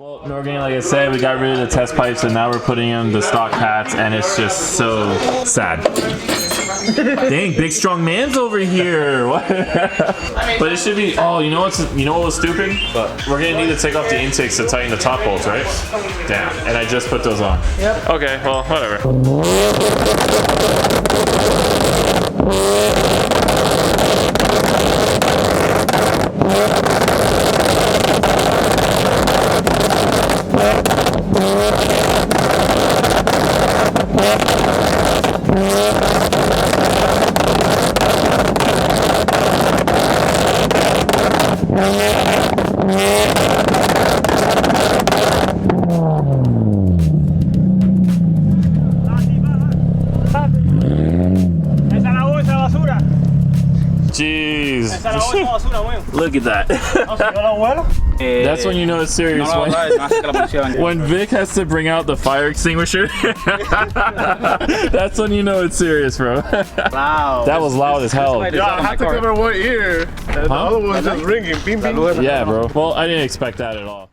Well, Norgan, like I said, we got rid of the test pipes and now we're putting in the stock hats, and it's just so sad. Dang, big strong man's over here. What? But it should be. Oh, you know what was stupid? But we're gonna need to take off the intakes to tighten the top bolts, right? Damn. And I just put those on. Yep. Okay. Well, whatever. Jeez. Look at that. That's when you know it's serious. When Vic has to bring out the fire extinguisher, that's when you know it's serious, bro. Wow. That was loud as hell. Yeah, I have to cover one ear. And the other one's just ringing. Bing, bing. Yeah, bro. Well, I didn't expect that at all.